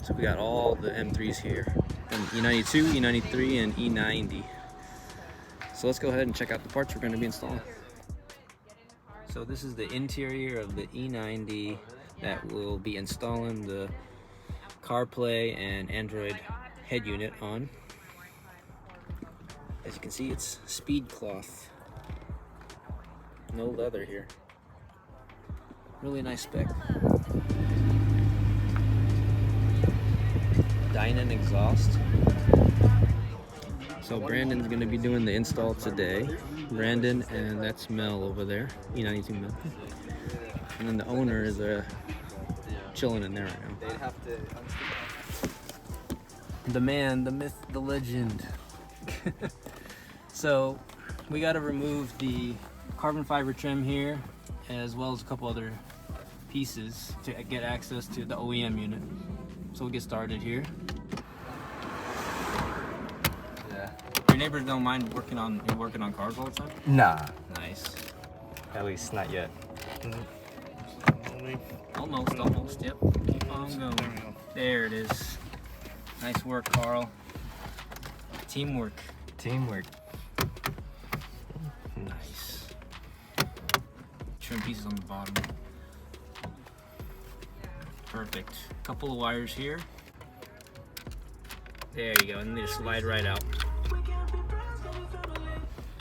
So we got all the M3s here, and E92, E93, and E90. So let's go ahead and check out the parts we're going to be installing. So this is the interior of the E90 that will be installing the CarPlay and Android head unit on. As you can see, it's speed cloth. No leather here. Really nice spec. Dynon exhaust. So Brandon's gonna be doing the install today. Brandon, and that's Mel over there, E92 Mel. And then the owner is chilling in there right now. The man, the myth, the legend. So we got to remove the carbon fiber trim here, as well as a couple other pieces to get access to the OEM unit. So we'll get started here. Yeah. Your neighbors don't mind working on cars all the time? Nah. Nice. At least not yet. Almost, yep. Keep on going. There it is. Nice work, Carl. Teamwork. Teamwork. Nice. Trim pieces on the bottom. Perfect. Couple of wires here. There you go, and they just slide right out.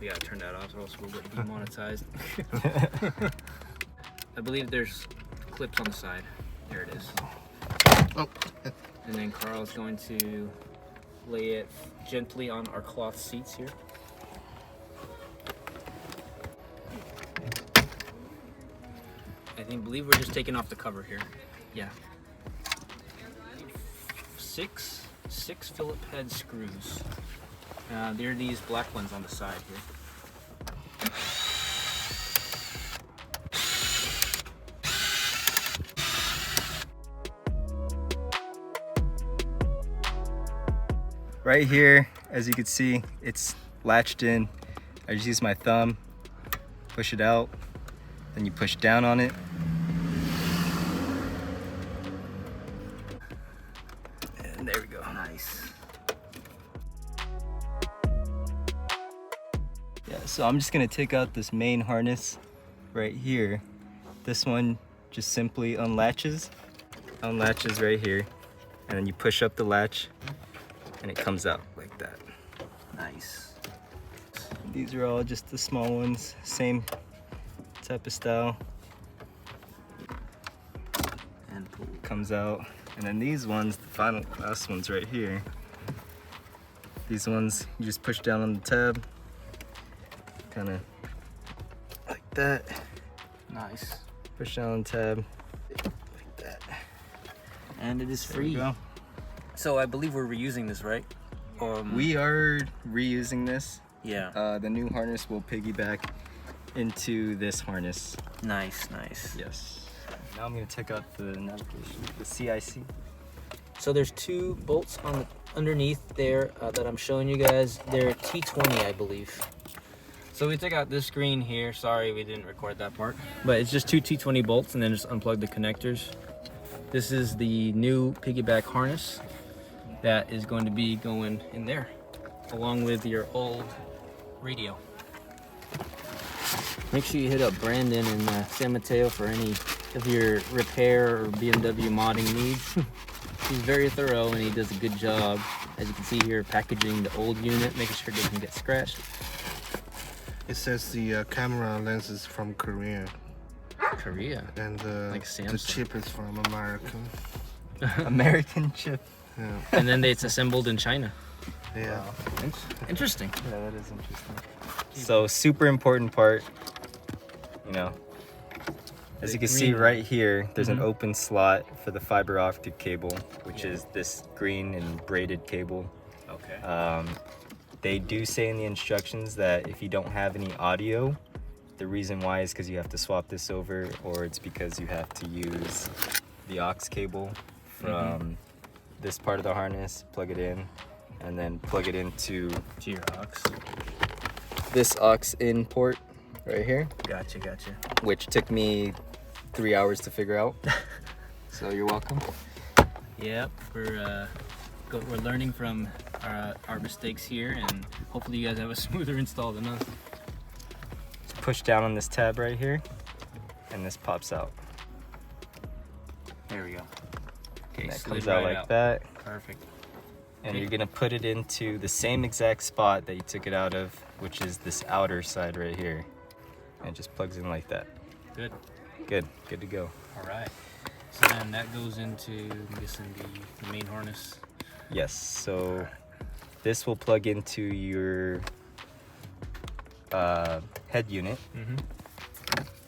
We gotta turn that off or else we'll get demonetized. I believe there's clips on the side. There it is. Oh. And then Carl's going to lay it gently on our cloth seats here. I believe we're just taking off the cover here. Yeah. Six Phillip head screws. There are these black ones on the side here. Right here, as you can see, it's latched in. I just use my thumb, push it out, then you push down on it. And there we go. Nice. Yeah, so I'm just gonna take out this main harness right here. This one just simply unlatches right here, and then you push up the latch and it comes out like that. Nice. These are all just the small ones, same type of style. And pull. Comes out. And then these ones, the last ones right here, these ones you just push down on the tab, kind of like that. Nice. Push down on the tab like that. And it is There we free. go. So I believe we're reusing this, right? We are reusing this. Yeah. The new harness will piggyback into this harness. Nice. Yes. Now I'm going to take out the navigation, the CIC. So there's two bolts on the underneath there that I'm showing you guys. They're T20, I believe. So we took out this screen here. Sorry, we didn't record that part. But it's just two T20 bolts, and then just unplug the connectors. This is the new piggyback harness that is going to be going in there, along with your old radio. Make sure you hit up Brandon in San Mateo for any of your repair or BMW modding needs. He's very thorough and he does a good job. As you can see here, packaging the old unit, making sure it doesn't get scratched. It says the camera lens is from Korea. Korea. And Like the Samsung. chip is from American. American chip. Yeah. And then it's assembled in China. Yeah. Interesting. Yeah, that is interesting. So super important part, you know, as you can see right here, there's an open slot for the fiber optic cable, which is this green and braided cable. Okay. They do say in the instructions that if you don't have any audio, the reason why is because you have to swap this over, or it's because you have to use the aux cable from this part of the harness, plug it in, and then plug it into To your aux. this aux in port right here, Gotcha. which took me 3 hours to figure out. So you're welcome. Yep, we're learning from our mistakes here, and hopefully you guys have a smoother install than us. Just push down on this tab right here, and this pops out. There we go. Okay, And that slid comes out right like that. Perfect. And Okay. you're gonna put it into the same exact spot that you took it out of, which is this outer side right here. And it just plugs in like that. Good. Good to go. All right. So then that goes into, I'm guessing, the main harness. Yes, so this will plug into your head unit.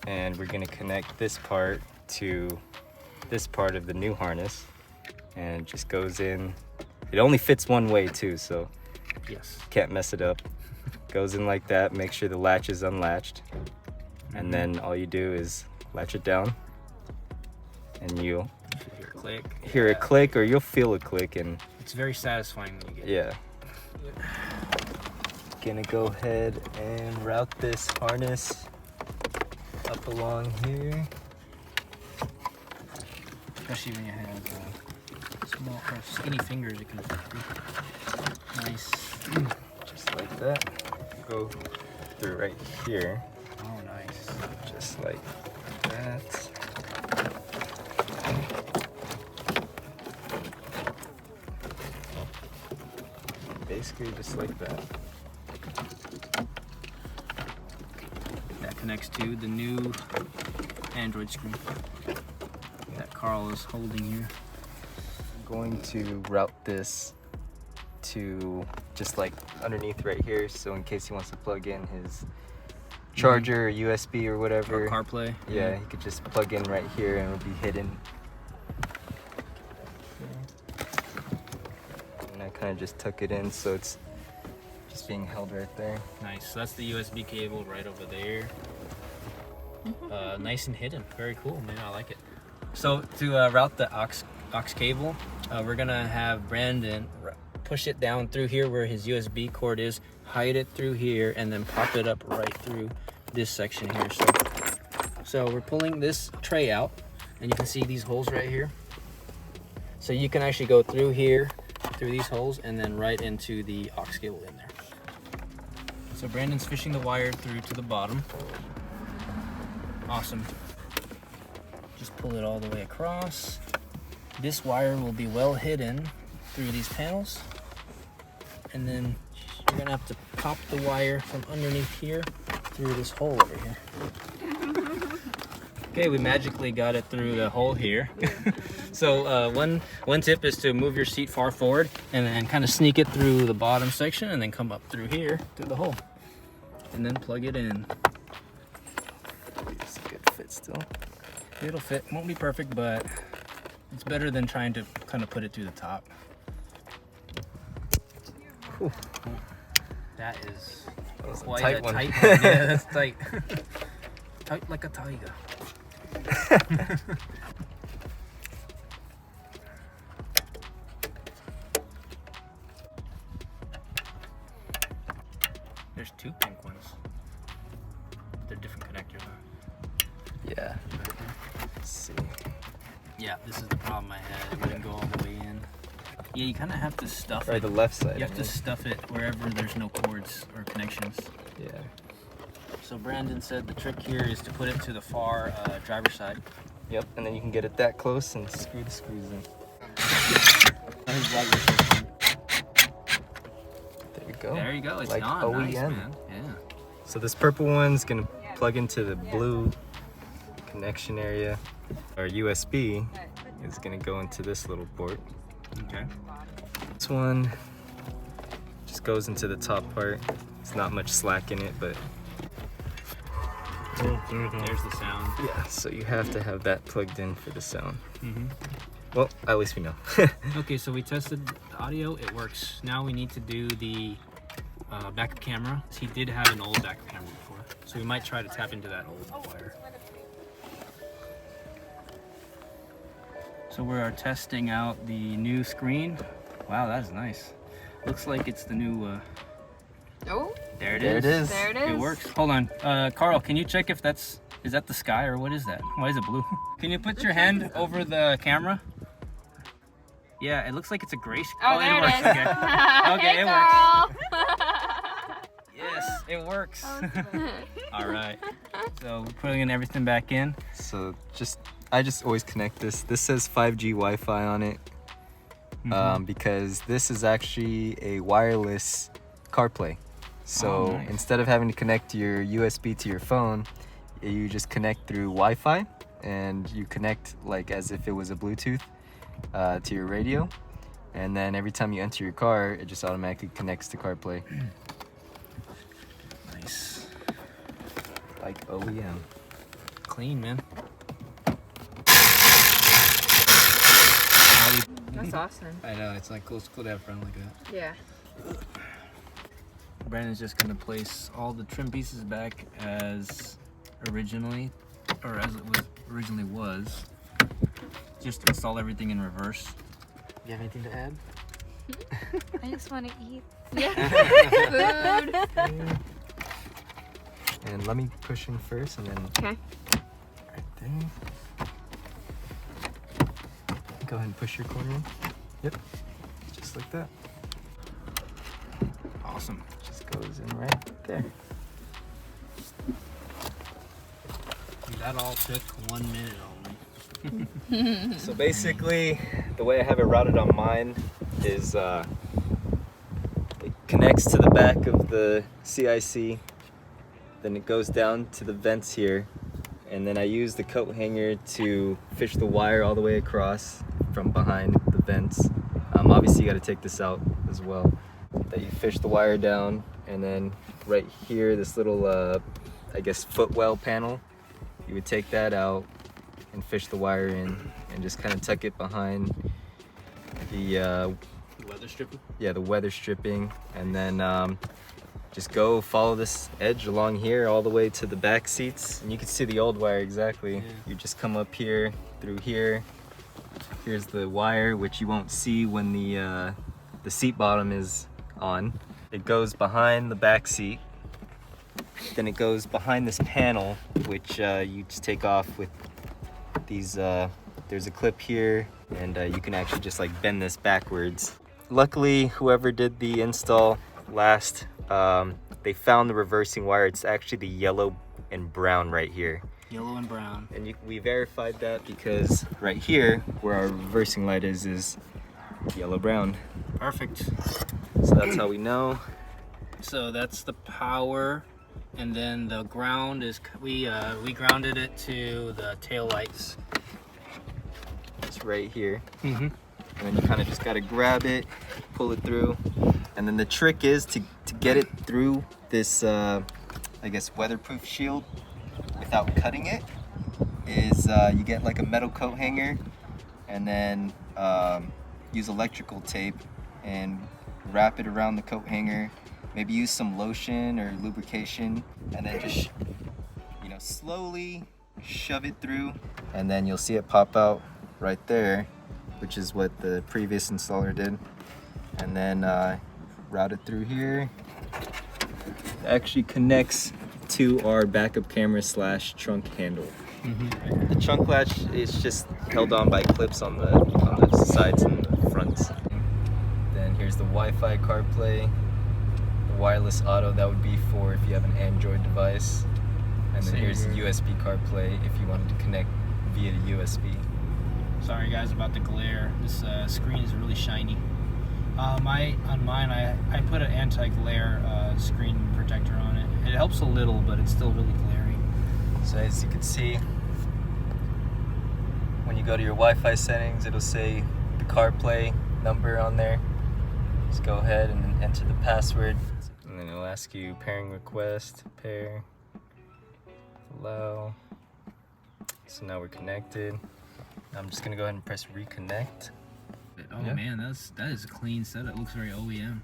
And we're gonna connect this part to this part of the new harness, and it just goes in. It only fits one way too, so Yes. can't mess it up. Goes in like that. Make sure the latch is unlatched, and then all you do is latch it down, and you'll Hear a click. hear a click, or you'll feel a click, and It's very satisfying when you get it. yeah. Gonna go ahead and route this harness up along here. Especially when you have small or skinny fingers, it can be nice. Just like that. Go through right here. Oh, nice. Just like that. Basically just like that. That connects to the new Android screen that Carl is holding here. I'm going to route this to just like underneath right here, so in case he wants to plug in his charger or USB or whatever. Or CarPlay. Yeah, he could just plug in right here and it'll be hidden. And I kind of just tuck it in so it's just being held right there. Nice. So that's the USB cable right over there. Nice and hidden. Very cool, man. I like it. So to route the aux cable, we're gonna have Brandon push it down through here where his USB cord is, hide it through here, and then pop it up right through this section here. So we're pulling this tray out, and you can see these holes right here. So you can actually go through here, through these holes, and then right into the aux cable in there. So Brandon's fishing the wire through to the bottom. Awesome. Just pull it all the way across. This wire will be well hidden through these panels. And then you're gonna have to pop the wire from underneath here through this hole over here. Okay, we magically got it through the hole here. So one tip is to move your seat far forward and then kind of sneak it through the bottom section and then come up through here through the hole. And then plug it in. It's a good fit still. It'll fit. Won't be perfect, but it's better than trying to kind of put it through the top. Whew. That is That was a quite tight a one. tight one. Yeah, that's tight. Tight like a tiger. There's two pink ones. They're different connectors, huh? Yeah. Let's see. Yeah, this is the problem I had. It wouldn't go all the way in. Yeah, you kind of have to stuff Or it. the left side. You have to stuff it wherever there's no cords or connections. Yeah. So Brandon said the trick here is to put it to the far driver's side. Yep, and then you can get it that close and screw the screws in. There you go. There you go. It's Like on. OEM. Nice, man. Yeah. So this purple one's gonna plug into the blue connection area. Our USB is gonna go into this little port. Okay. This one just goes into the top part. It's not much slack in it, but There's the sound. yeah, so you have to have that plugged in for the sound. Mm-hmm. Well, at least we know. Okay, so we tested the audio. It works. Now we need to do the backup camera. He did have an old backup camera before, so we might try to tap into that old wire. So we are testing out the new screen. Wow, that is nice. Looks like it's the new. Oh, There it There is. it is. there it is. It works. Hold on, Carl. Can you check if is that the sky or what is that? Why is it blue? Can you put your hand over the camera? Yeah, it looks like it's a gray screen. Oh, there it is. Okay, okay, Hey, it girl. works. Yes, it works. All right. So we're putting everything back in. So I just always connect this. This says 5G Wi-Fi on it because this is actually a wireless CarPlay. So nice. instead of having to connect your USB to your phone, you just connect through Wi-Fi, and you connect like as if it was a Bluetooth to your radio, and then every time you enter your car, it just automatically connects to CarPlay. Nice. Like OEM. Clean, man. That's awesome. I know, it's like cool to have a friend like that. Yeah. Brandon's just gonna place all the trim pieces back as originally, or as it originally was. Just install everything in reverse. You have anything to add? I just want to eat. Yeah. Food. And let me push in first, and then Okay. right there. Go ahead and push your corner in. Yep. Just like that. Awesome. Just goes in right there. That all took 1 minute only. So basically, the way I have it routed on mine is it connects to the back of the CIC, then it goes down to the vents here, and then I use the coat hanger to fish the wire all the way across from behind the vents. Obviously you got to take this out as well. That you fish the wire down, and then right here, this little I guess footwell panel, you would take that out and fish the wire in, and just kind of tuck it behind the Weather stripping? yeah, the weather stripping, and then just go follow this edge along here all the way to the back seats, and you can see the old wire exactly. Yeah. You just come up here through here. Here's the wire, which you won't see when the seat bottom is on. It goes behind the back seat, then it goes behind this panel, which you just take off with these. There's a clip here, and you can actually just like bend this backwards. Luckily, whoever did the install last, they found the reversing wire. It's actually the yellow and brown right here. Yellow and brown. And we verified that because right here, where our reversing light is yellow-brown. Perfect. So that's how we know. So that's the power, and then the ground is we grounded it to the tail lights. It's right here. Mm-hmm. And then you kind of just got to grab it, pull it through. And then the trick is to get it through this, I guess, weatherproof shield without cutting it, is you get like a metal coat hanger, and then use electrical tape and wrap it around the coat hanger. Maybe use some lotion or lubrication, and then just, slowly shove it through, and then you'll see it pop out right there, which is what the previous installer did. And then route it through here. It actually connects to our backup camera / trunk handle. Mm-hmm. The trunk latch is just held on by clips on the sides and the fronts. Then here's the Wi-Fi CarPlay, the wireless auto, that would be for if you have an Android device. And then here's the USB CarPlay if you wanted to connect via the USB. Sorry guys about the glare. This screen is really shiny. On mine, I put an anti-glare screen protector on it. It helps a little, but it's still really glary. So as you can see, when you go to your Wi-Fi settings, it'll say the CarPlay number on there. Just go ahead and then enter the password. And then it'll ask you pairing request, pair, allow. So now we're connected. I'm just gonna go ahead and press reconnect. Oh Yeah. man, that is a clean setup. It looks very OEM.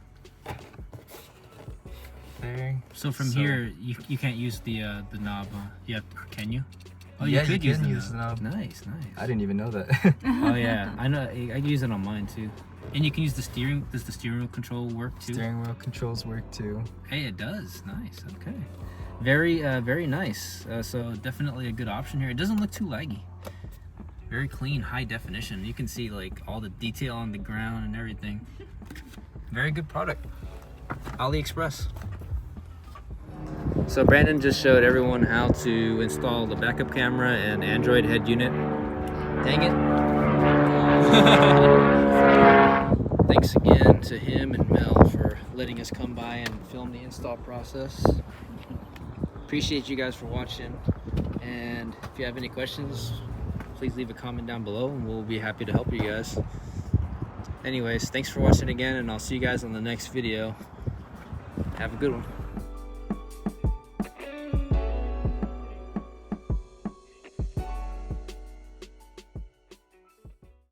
There. So from here, you can't use the knob, huh? Can you? Oh, Yeah, you could you use can the use knob. the knob. Nice. I didn't even know that. Oh yeah, I know. I use it on mine too. And you can use the steering. Does the steering wheel control work too? Steering wheel controls work too. Hey, it does. Nice. Okay. Very nice. So definitely a good option here. It doesn't look too laggy. Very clean, high definition. You can see like all the detail on the ground and everything. Very good product. AliExpress. So Brandon just showed everyone how to install the backup camera and Android head unit. Dang it. Thanks again to him and Mel for letting us come by and film the install process. Appreciate you guys for watching, and if you have any questions, please leave a comment down below and we'll be happy to help you guys. Anyways, thanks for watching again, and I'll see you guys on the next video. Have a good one.